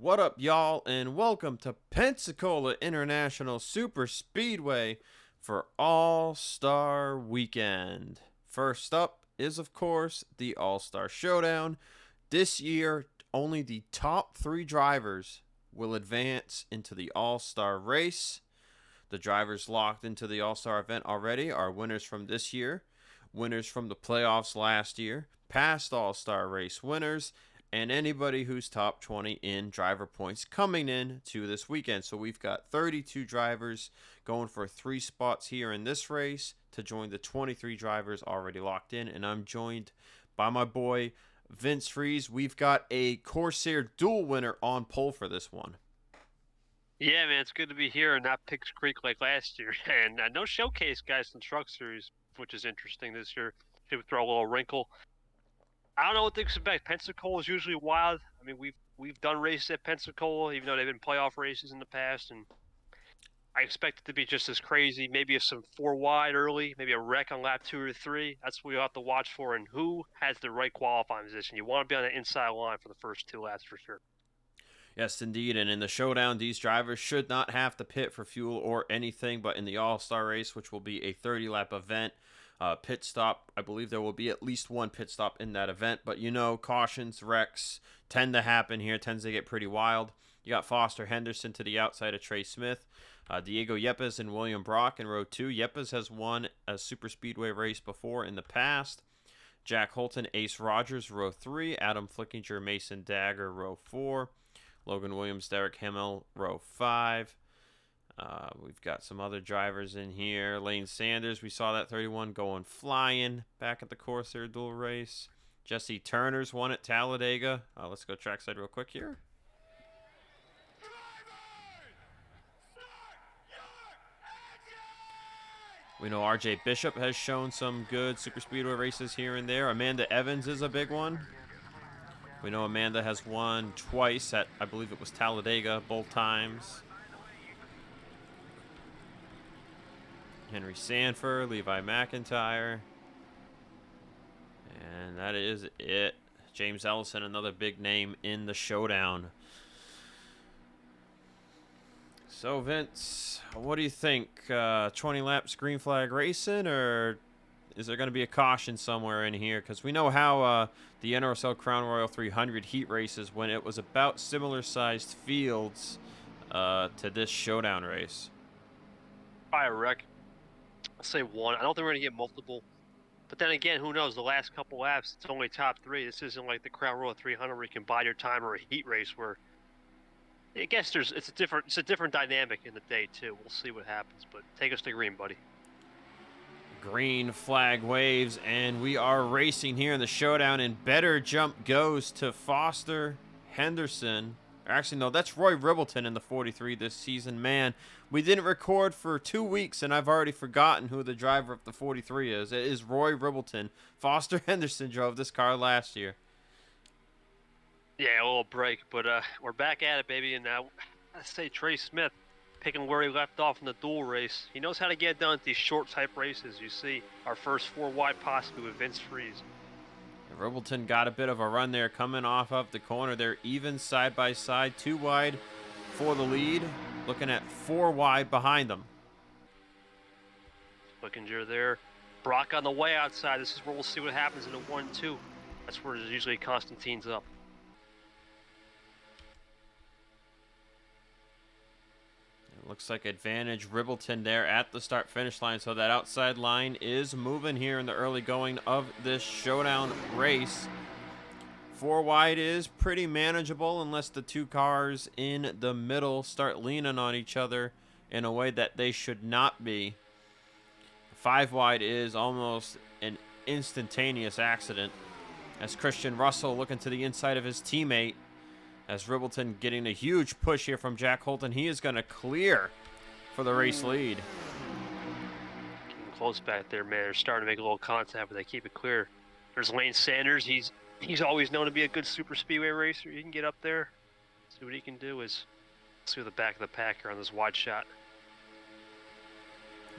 What up, y'all, and welcome to Pensacola International Super Speedway for All-Star Weekend. First up is, of course, the All-Star Showdown. This year, only the top 3 drivers will advance into the All-Star race. The drivers locked into the All-Star event already are winners from this year, winners from the playoffs last year, past All-Star race winners, and anybody who's top 20 in driver points coming in to this weekend. So we've got 32 drivers going for 3 spots here in this race to join the 23 drivers already locked in. And I'm joined by my boy Vince Freeze. We've got a Corsair dual winner on pole for this one. Yeah, man, it's good to be here and not Picks Creek like last year. And no showcase guys in Truck Series, which is interesting this year. Should throw a little wrinkle. I don't know what to expect. Pensacola is usually wild. I mean, we've done races at Pensacola, even though they've been playoff races in the past, and I expect it to be just as crazy. Maybe some 4 wide early, maybe a wreck on lap 2 or 3. That's what we have to watch for, and who has the right qualifying position. You want to be on the inside line for the first 2 laps for sure. Yes, indeed. And in the showdown, these drivers should not have to pit for fuel or anything, but in the All-Star race, which will be a 30-lap event, pit stop, I believe there will be at least one pit stop in that event. But you know, cautions, wrecks tend to happen here, tends to get pretty wild. You got Foster Henderson to the outside of Trey Smith, Diego Yepes and William Brock in row 2. Yepes has won a super speedway race before in the past. Jack Holton, Ace Rogers, row 3. Adam Flickinger, Mason Dagger, row 4. Logan Williams, Derek Himmel, row 5. We've got some other drivers in here. Lane Sanders, we saw that 31 going flying back at the Corsair dual race. Jesse Turner's won at Talladega. Let's go trackside real quick here. We know RJ Bishop has shown some good super speedway races here and there. Amanda Evans is a big one. We know Amanda has won twice at, I believe it was Talladega, both times. Henry Sanford, Levi McIntyre. And that is it. James Ellison, another big name in the showdown. So, Vince, what do you think? 20 laps green flag racing, or is there going to be a caution somewhere in here? Because we know how the NRSL Crown Royal 300 heat races when it was about similar sized fields to this showdown race. Probably a wreck. I'll say 1. I don't think we're going to get multiple. But then again, who knows? The last couple laps, it's only top 3. This isn't like the Crown Royal 300 where you can buy your time, or a heat race where I guess it's a different dynamic in the day too. We'll see what happens, but take us to green, buddy. Green flag waves, and we are racing here in the showdown, and better jump goes to Foster Henderson. Actually, no, that's Roy Ribbleton in the 43 this season. Man, we didn't record for 2 weeks, and I've already forgotten who the driver of the 43 is. It is Roy Ribbleton. Foster Henderson drove this car last year. Yeah, a little break, but we're back at it, baby. And now, I say Trey Smith, picking where he left off in the dual race. He knows how to get done at these short type races. You see our first 4 wide possibly with Vince Freeze. Ribbleton got a bit of a run there coming off of the corner. They're even side by side, 2 wide for the lead, looking at 4 wide behind them. Flickinger there. Brock on the way outside. This is where we'll see what happens in the 1-2. That's where usually Constantine's up. Looks like advantage Ribbleton there at the start-finish line. So that outside line is moving here in the early going of this showdown race. 4 wide is pretty manageable unless the 2 cars in the middle start leaning on each other in a way that they should not be. 5 wide is almost an instantaneous accident as Christian Russell looking to the inside of his teammate. As Ribbleton getting a huge push here from Jack Holton. He is going to clear for the race lead. Getting close back there, man. They're starting to make a little contact, but they keep it clear. There's Lane Sanders. He's always known to be a good super speedway racer. You can get up there, see what he can do. Is see the back of the pack here on this wide shot.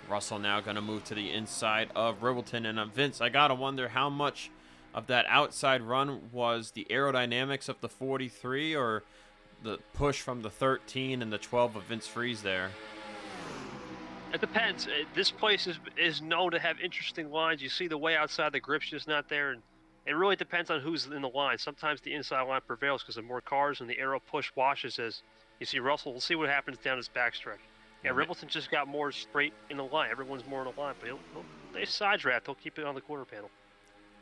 Russell now going to move to the inside of Ribbleton. And Vince, I got to wonder how much of that outside run was the aerodynamics of the 43, or the push from the 13 and the 12 of Vince Freeze there. It depends. This place is known to have interesting lines. You see the way outside, the grip's just not there, and it really depends on who's in the line. Sometimes the inside line prevails because of more cars, and the arrow push washes as you see Russell. We'll see what happens down his backstretch. Yeah, Ribbleton just got more straight in the line. Everyone's more in the line, but they side draft. He'll keep it on the quarter panel.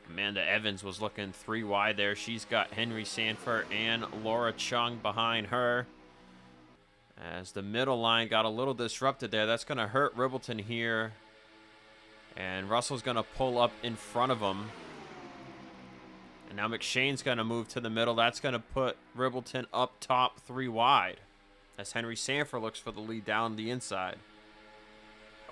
Amanda Evans was looking 3 wide there. She's got Henry Sanford and Laura Chung behind her. As the middle line got a little disrupted there, that's going to hurt Ribbleton here. And Russell's going to pull up in front of him. And now McShane's going to move to the middle. That's going to put Ribbleton up top 3 wide. As Henry Sanford looks for the lead down the inside.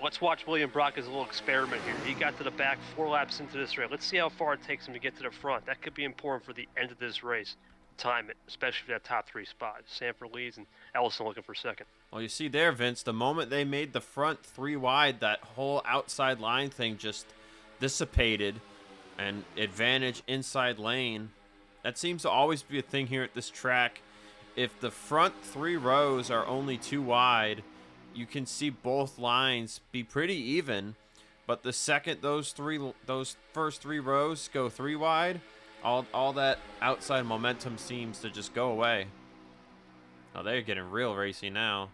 Let's watch William Brock's little experiment here. He got to the back 4 laps into this race. Let's see how far it takes him to get to the front. That could be important for the end of this race. Time it, especially for that top 3 spot. Sanford leads and Ellison looking for second. Well, you see there, Vince, the moment they made the front 3 wide, that whole outside line thing just dissipated and advantage inside lane. That seems to always be a thing here at this track. If the front 3 rows are only 2 wide, you can see both lines be pretty even, but the second those first 3 rows go 3 wide, all that outside momentum seems to just go away. Oh, they're getting real racy now.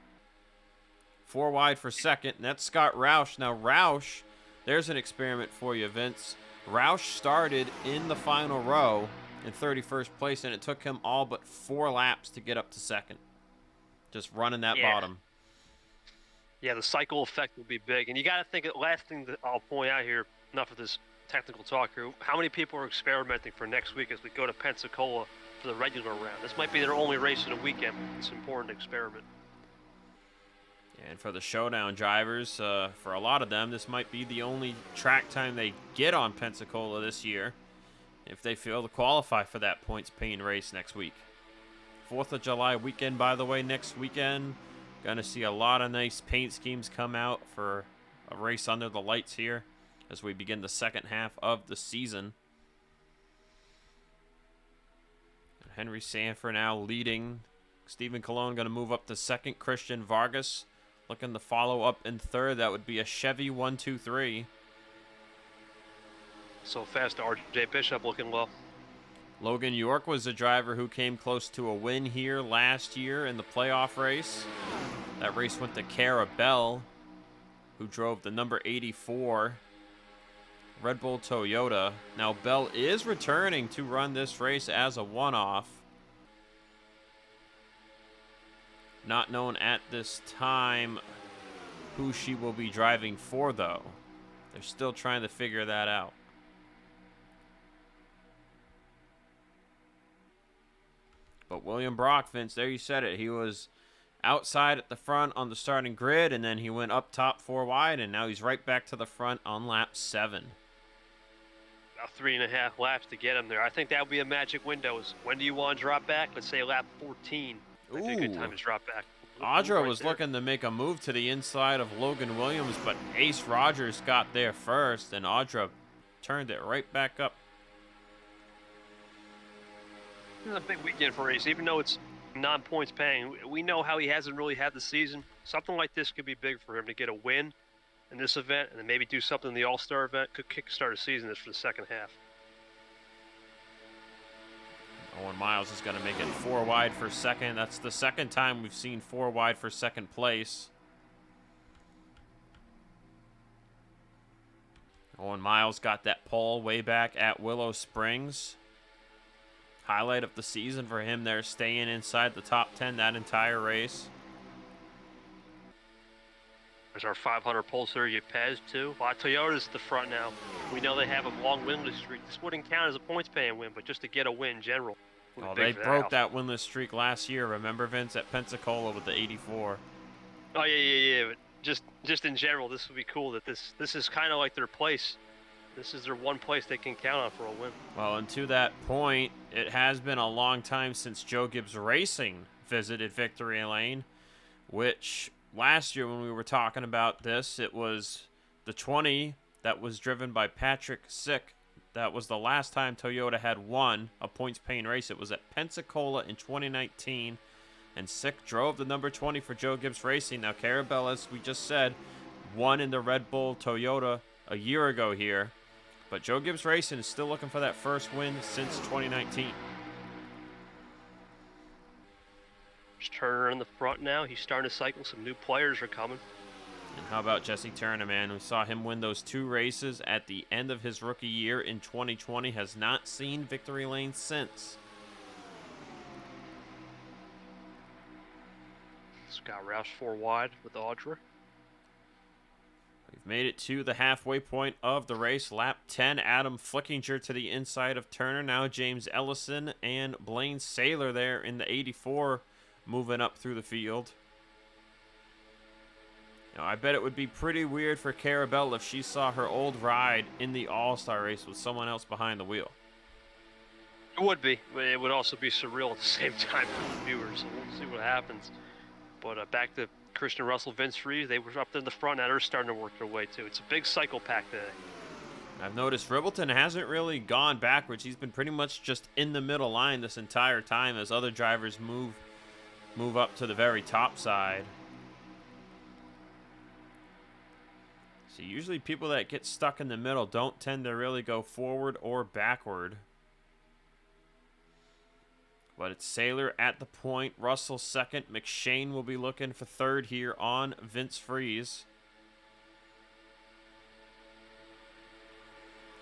4 wide for second, and that's Scott Roush. Now Roush, there's an experiment for you, Vince. Roush started in the final row in 31st place, and it took him all but 4 laps to get up to second. Just running that bottom. Yeah, the cycle effect will be big. And you got to think, the last thing that I'll point out here, enough of this technical talk here, how many people are experimenting for next week as we go to Pensacola for the regular round? This might be their only race of the weekend. It's an important experiment. And for the Showdown drivers, for a lot of them, this might be the only track time they get on Pensacola this year if they fail to qualify for that points-paying race next week. 4th of July weekend, by the way, next weekend. Going to see a lot of nice paint schemes come out for a race under the lights here as we begin the second half of the season. Henry Sanford now leading. Stephen Colon going to move up to second. Christian Vargas looking to follow up in third. That would be a Chevy 123. So fast, R.J. Bishop looking low. Logan York was a driver who came close to a win here last year in the playoff race. That race went to Cara Bell, who drove the number 84 Red Bull Toyota. Now, Bell is returning to run this race as a one-off. Not known at this time who she will be driving for, though. They're still trying to figure that out. But William Brock, Vince, there you said it. He was outside at the front on the starting grid, and then he went up top 4 wide, and now he's right back to the front on lap 7. About 3.5 laps to get him there. I think that would be a magic window. When do you want to drop back? Let's say lap 14. Might be a good time to drop back. Audra was looking to make a move to the inside of Logan Williams, but Ace Rogers got there first, and Audra turned it right back up. This is a big weekend for Ace, even though it's non-points paying. We know how he hasn't really had the season. Something like this could be big for him to get a win in this event, and then maybe do something in the All-Star event. Could kickstart a season this for the second half. Owen Miles is going to make it 4 wide for second. That's the second time we've seen 4 wide for second place. Owen Miles got that pole way back at Willow Springs. Highlight of the season for him there, staying inside the top 10 that entire race. There's our 500 Pulsar Yepes too. A lot of Toyotas at the front now. We know they have a long winless streak. This wouldn't count as a points-paying win, but just to get a win in general. Oh, they broke that winless streak last year. Remember, Vince, at Pensacola with the 84. Oh yeah. But just in general, this would be cool. That this is kind of like their place. This is their one place they can count on for a win. Well, and to that point, it has been a long time since Joe Gibbs Racing visited Victory Lane, which last year when we were talking about this, it was the 20 that was driven by Patrick Sick. That was the last time Toyota had won a points-paying race. It was at Pensacola in 2019. And Sick drove the number 20 for Joe Gibbs Racing. Now, Carabelle, as we just said, won in the Red Bull Toyota a year ago here. But Joe Gibbs Racing is still looking for that first win since 2019. There's Turner in the front now. He's starting to cycle. Some new players are coming. And how about Jesse Turner, man? We saw him win those 2 races at the end of his rookie year in 2020. Has not seen victory lane since. Scott Roush 4 wide with Audra. We've made it to the halfway point of the race. Lap 10, Adam Flickinger to the inside of Turner. Now James Ellison and Blaine Saylor there in the 84 moving up through the field. Now, I bet it would be pretty weird for Carabelle if she saw her old ride in the All-Star race with someone else behind the wheel. It would be. But it would also be surreal at the same time for the viewers. So we'll see what happens. But back to Christian Russell, Vince Freeze. They were up in the front. Now they're starting to work their way, too. It's a big cycle pack today. I've noticed Ribbleton hasn't really gone backwards. He's been pretty much just in the middle line this entire time as other drivers move up to the very top side. So usually people that get stuck in the middle don't tend to really go forward or backward. But it's Saylor at the point, Russell second, McShane will be looking for third here on Vince Freeze.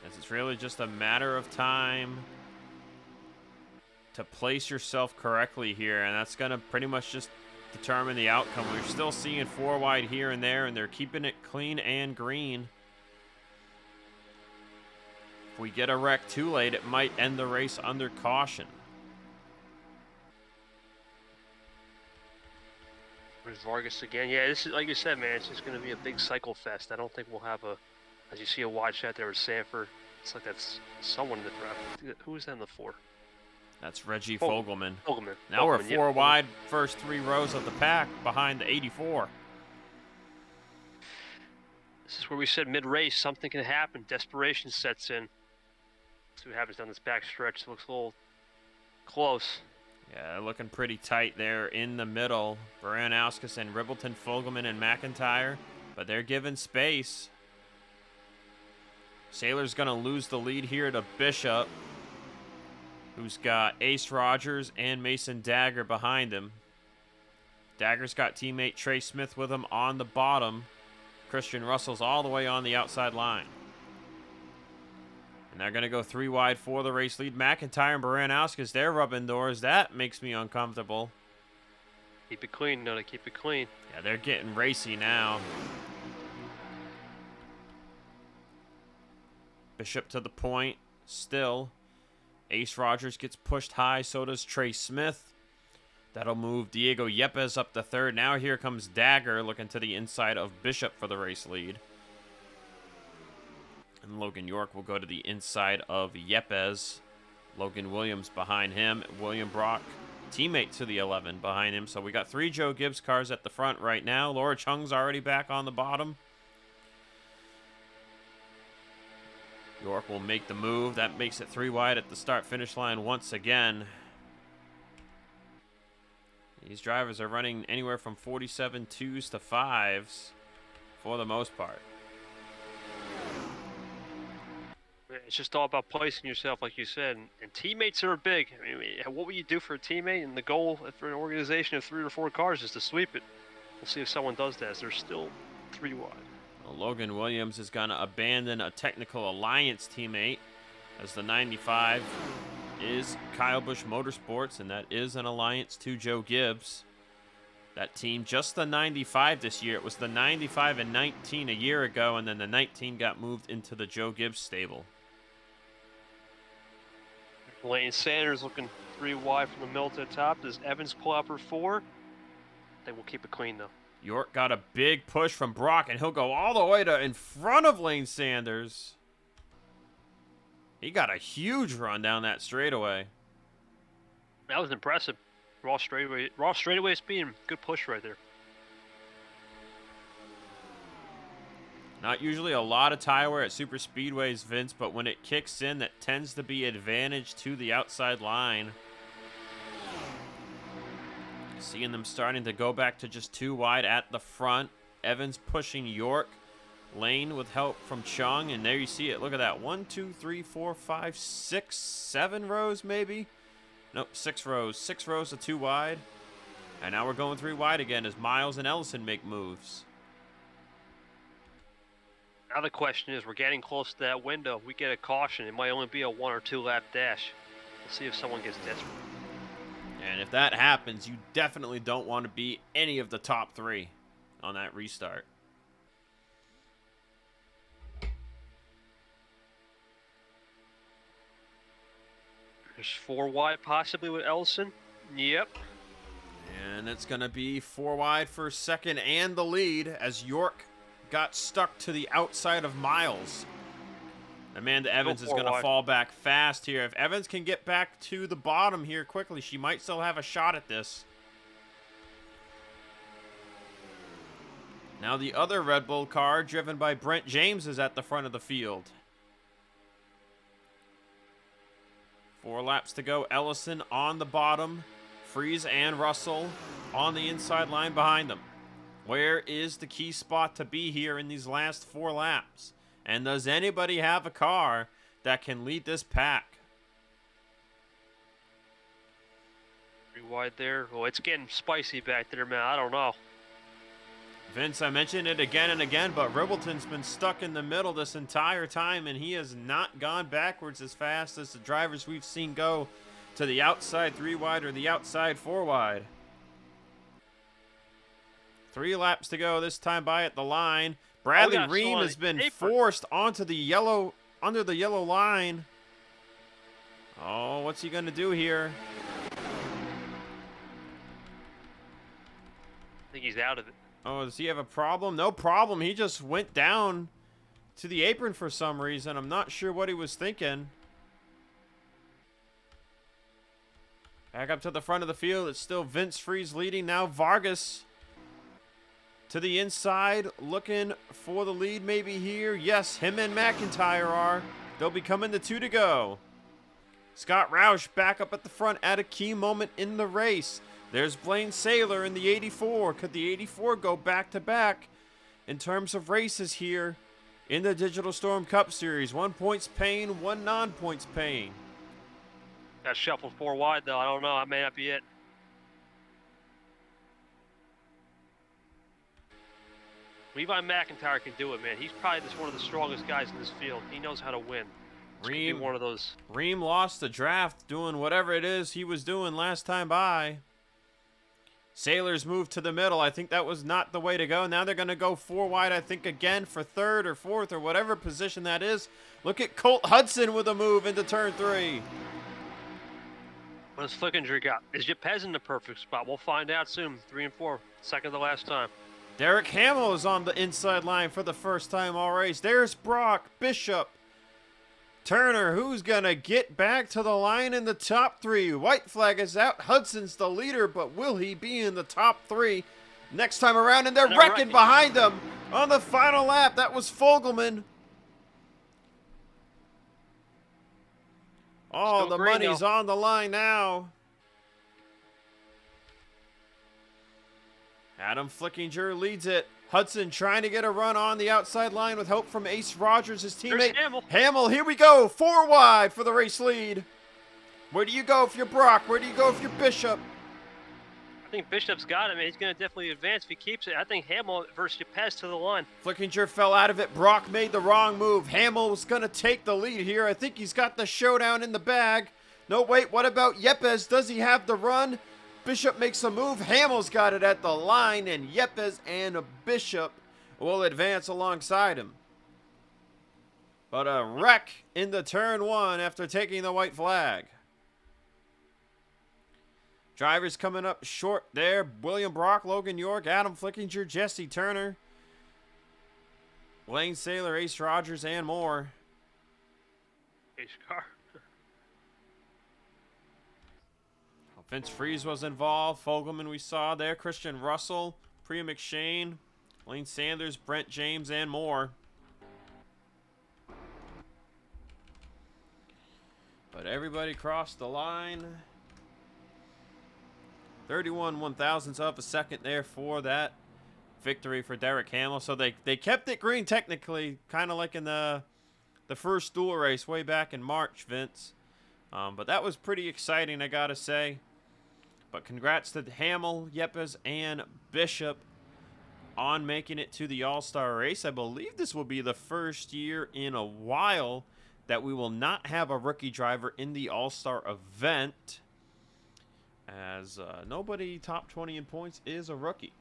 As it's really just a matter of time to place yourself correctly here, and that's going to pretty much just determine the outcome. We're still seeing 4 wide here and there, and they're keeping it clean and green. If we get a wreck too late, it might end the race under caution. There's Vargas again. Yeah, this is, like you said, man, it's just going to be a big cycle fest. I don't think we'll have as you see a wide shot there with Sanford. It's like that's someone in the draft. Who is that in the 4? That's Reggie Fogelman. Fogelman. Now we're 4 wide, first 3 rows of the pack behind the 84. This is where we said mid-race, something can happen. Desperation sets in. See what happens down this back stretch. It looks a little close. Yeah, looking pretty tight there in the middle. Baranowskis and Ribbleton, Fogelman, and McIntyre. But they're given space. Saylor's going to lose the lead here to Bishop, who's got Ace Rogers and Mason Dagger behind him. Dagger's got teammate Trey Smith with him on the bottom. Christian Russell's all the way on the outside line. And they're going to go 3 wide for the race lead. McIntyre and Baranowskis, they're rubbing doors. That makes me uncomfortable. Keep it clean. No, to keep it clean. Yeah, they're getting racy now. Bishop to the point. Still. Ace Rogers gets pushed high. So does Trey Smith. That'll move Diego Yepes up to third. Now here comes Dagger looking to the inside of Bishop for the race lead. And Logan York will go to the inside of Yepes. Logan Williams behind him. William Brock, teammate to the 11 behind him. So we got 3 Joe Gibbs cars at the front right now. Laura Chung's already back on the bottom. York will make the move. That makes it 3 wide at the start-finish line once again. These drivers are running anywhere from 47 2s to 5s for the most part. It's just all about placing yourself, like you said, and teammates are big. I mean, what would you do for a teammate? And the goal for an organization of 3 or 4 cars is to sweep it. We'll see if someone does that, as there's still 3 wide. Well, Logan Williams is going to abandon a Technical Alliance teammate, as the 95 is Kyle Busch Motorsports, and that is an alliance to Joe Gibbs. That team, just the 95 this year. It was the 95 and 19 a year ago, and then the 19 got moved into the Joe Gibbs stable. Lane Sanders looking 3 wide from the middle to the top. Does Evans pull out for 4? They will keep it clean, though. York got a big push from Brock, and he'll go all the way to in front of Lane Sanders. He got a huge run down that straightaway. That was impressive. Raw straightaway speed, good push right there. Not usually a lot of tire wear at super speedways, Vince, but when it kicks in, that tends to be advantage to the outside line. Seeing them starting to go back to just 2 wide at the front. Evans pushing York. Lane with help from Chung, and there you see it. Look at that. 1, 2, 3, 4, 5, 6, 7 rows maybe? Nope, 6 rows. 6 rows of 2 wide. And now we're going 3 wide again as Miles and Ellison make moves. Now the question is, we're getting close to that window. If we get a caution, it might only be a 1 or 2 lap dash. We'll see if someone gets desperate. And if that happens, you definitely don't want to be any of the top 3 on that restart. There's 4 wide possibly with Ellison. Yep. And it's going to be 4 wide for second and the lead as York got stuck to the outside of Miles. Amanda Evans is going to fall back fast here. If Evans can get back to the bottom here quickly, she might still have a shot at this. Now the other Red Bull car, driven by Brent James, is at the front of the field. 4 laps to go. Ellison on the bottom. Freeze and Russell on the inside line behind them. Where is the key spot to be here in these last 4 laps? And does anybody have a car that can lead this pack? 3 wide there. Oh, it's getting spicy back there, man. I don't know. Vince, I mentioned it again and again, but Ribbleton's been stuck in the middle this entire time, and he has not gone backwards as fast as the drivers we've seen go to the outside 3 wide or the outside 4 wide. 3 laps to go this time by at the line. Bradley Ream has been forced onto the yellow, under the yellow line. Oh, what's he going to do here? I think he's out of it. Oh, does he have a problem? No problem. He just went down to the apron for some reason. I'm not sure what he was thinking. Back up to the front of the field. It's still Vince Freeze leading. Now Vargas to the inside, looking for the lead maybe here. Yes, him and McIntyre are. They'll be coming to 2 to go. Scott Roush back up at the front at a key moment in the race. There's Blaine Saylor in the 84. Could the 84 go back-to-back in terms of races here in the Digital Storm Cup Series? 1 points pain, 1 non-points pain. Got shuffled 4 wide, though. I don't know. That may not be it. Levi McIntyre can do it, man. He's probably just one of the strongest guys in this field. He knows how to win. Ream, one of those. Ream lost the draft doing whatever it is he was doing last time by. Sailors moved to the middle. I think that was not the way to go. Now they're going to go 4 wide, I think, again for 3rd or 4th or whatever position that is. Look at Colt Hudson with a move into turn 3. What does Flickinger got? Is Yepes in the perfect spot? We'll find out soon. 3 and 4, second to last time. Derek Hamill is on the inside line for the first time all race. There's Brock, Bishop, Turner. Who's going to get back to the line in the top 3? White flag is out. Hudson's the leader, but will he be in the top 3 next time around? And they're wrecking behind him on the final lap. That was Fogelman. Oh, the money's on the line now. Adam Flickinger leads it. Hudson trying to get a run on the outside line with help from Ace Rogers, his teammate. Hamill, here we go. 4 wide for the race lead. Where do you go if you're Brock? Where do you go if you're Bishop? I think Bishop's got it, man. He's going to definitely advance if he keeps it. I think Hamill versus Yepes to the line. Flickinger fell out of it. Brock made the wrong move. Hamill was going to take the lead here. I think he's got the showdown in the bag. No, wait, what about Yepes? Does he have the run? Bishop makes a move. Hamill's got it at the line, and Yepes and Bishop will advance alongside him. But a wreck in the turn 1 after taking the white flag. Drivers coming up short there. William Brock, Logan York, Adam Flickinger, Jesse Turner, Blaine Saylor, Ace Rogers, and more. Ace car. Vince Freeze was involved. Fogelman we saw there. Christian Russell, Priya McShane, Lane Sanders, Brent James, and more. But everybody crossed the line. 31 1,000ths of a second there for that victory for Derek Hamill. So they kept it green technically, kind of like in the first dual race way back in March, Vince. But that was pretty exciting, I gotta say. But congrats to Hamill, Yepes, and Bishop on making it to the All-Star race. I believe this will be the first year in a while that we will not have a rookie driver in the All-Star event, as nobody top 20 in points is a rookie.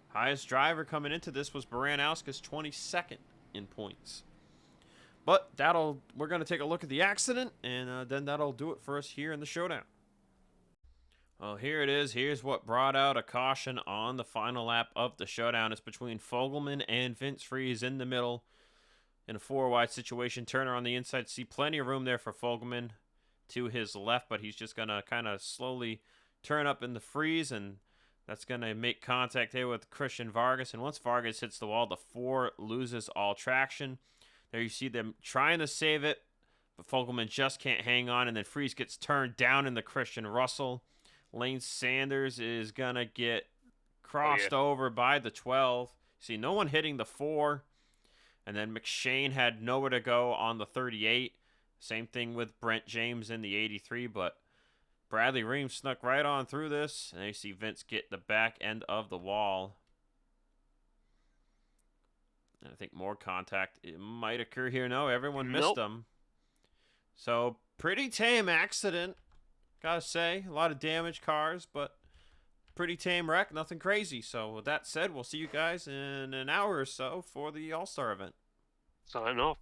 Highest driver coming into this was Baranowski's 22nd in points. But we're going to take a look at the accident, and then that'll do it for us here in the Showdown. Well, here it is. Here's what brought out a caution on the final lap of the Showdown. It's between Fogelman and Vince Freeze in the middle in a four-wide situation. Turner on the inside. See plenty of room there for Fogelman to his left, but he's just going to kind of slowly turn up in the Freeze, and that's going to make contact here with Christian Vargas. And once Vargas hits the wall, the four loses all traction. There you see them trying to save it, but Fogelman just can't hang on, and then Freeze gets turned down in the Christian Russell. Lane Sanders is going to get crossed over by the 12. See, no one hitting the 4. And then McShane had nowhere to go on the 38. Same thing with Brent James in the 83, but Bradley Reams snuck right on through this. And you see Vince get the back end of the wall. And I think more contact it might occur here. No, everyone missed them. So, pretty tame accident. Gotta say, a lot of damaged cars, but pretty tame wreck, nothing crazy. So with that said, we'll see you guys in an hour or so for the All-Star event. Sign off.